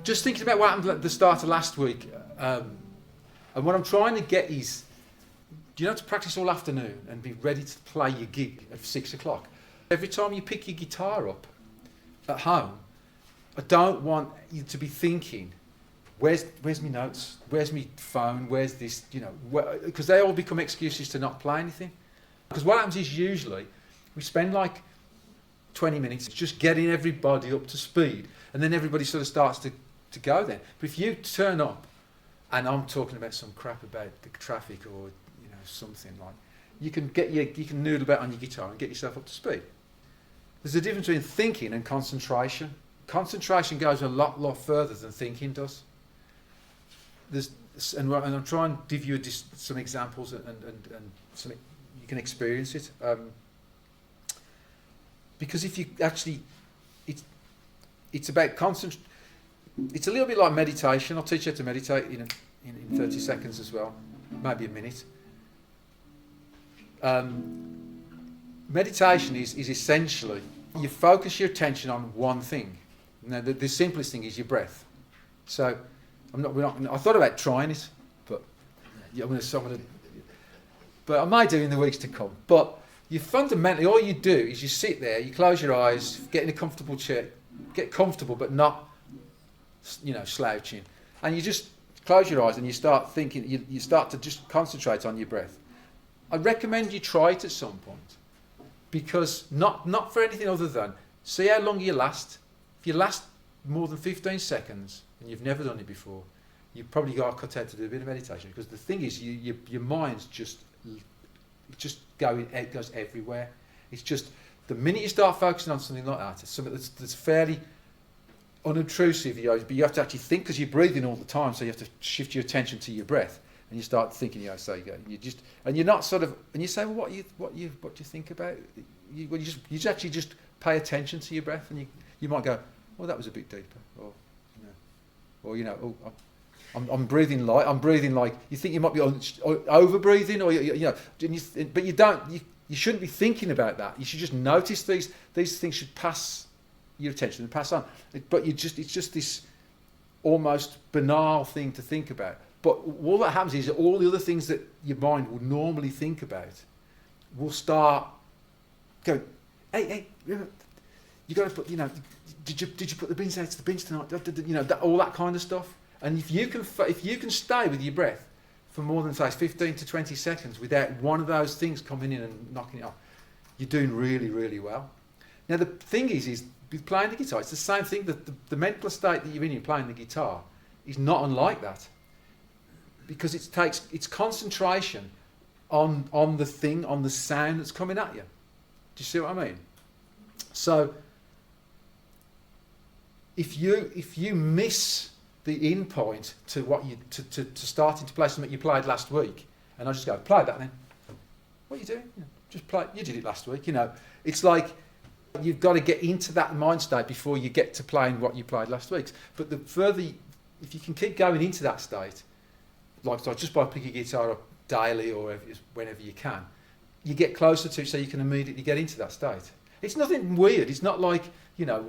just thinking about what happened at the start of last week, and what I'm trying to get is, do you know, to practice all afternoon and be ready to play your gig at 6 o'clock. Every time you pick your guitar up at home, I don't want you to be thinking, where's my notes, where's my phone, where's this, you know, because they all become excuses to not play anything. Because what happens is usually we spend like 20 minutes just getting everybody up to speed, and then everybody sort of starts to go then. But if you turn up and I'm talking about some crap about the traffic or, you know, something like, you can noodle about on your guitar and get yourself up to speed. There's a difference between thinking and concentration. Concentration goes a lot further than thinking does. And I'm trying to give you some examples and some, you can experience it. Because if you actually, it's about concentration. It's a little bit like meditation. I'll teach you how to meditate in 30 seconds as well, maybe a minute. Meditation is essentially, you focus your attention on one thing. Now, the simplest thing is your breath. So, I thought about trying it, but but I might do in the weeks to come. But you fundamentally, all you do is you sit there, you close your eyes, get in a comfortable chair, get comfortable, but not, you know, slouching, and you just close your eyes and you start thinking. You start to just concentrate on your breath. I recommend you try it at some point, because not for anything other than see how long you last. If you last more than 15 seconds and you've never done it before, you've probably got to cut out to do a bit of meditation, because the thing is, your mind's just it goes everywhere. It's just the minute you start focusing on something like that, it's something that's fairly unobtrusive, but you have to actually think, because you're breathing all the time, so you have to shift your attention to your breath, and you start thinking. You know, so you're not sort of, and you say, well, what do you think about? You actually just pay attention to your breath, and you might go, well, that was a bit deeper, or I'm breathing light. I'm breathing like, you think you might be over breathing, or but you don't. You shouldn't be thinking about that. You should just notice these things should pass your attention and pass on. But it's just this almost banal thing to think about. But all that happens is that all the other things that your mind would normally think about will start going, hey, you got to put, you know, did you put the bins out to the bins tonight? You know, all that kind of stuff. And if you can stay with your breath for more than, say, 15 to 20 seconds without one of those things coming in and knocking it off, you're doing really, really well. Now, the thing is with playing the guitar, it's the same thing. That the mental state that you're in playing the guitar is not unlike that, because it's concentration on the thing, on the sound that's coming at you. Do you see what I mean? So if you miss the in point to what to starting to play something you played last week, and I just go, play that then. What are you doing? Just play. You did it last week. You know, it's like you've got to get into that mind state before you get to playing what you played last week. But the further, if you can keep going into that state, like just by picking a guitar up daily or whenever you can, you get closer to, so you can immediately get into that state. It's nothing weird. It's not like, you know,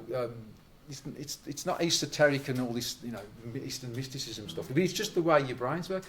it's not esoteric and all this, you know, Eastern mysticism stuff. But it's just the way your brains work.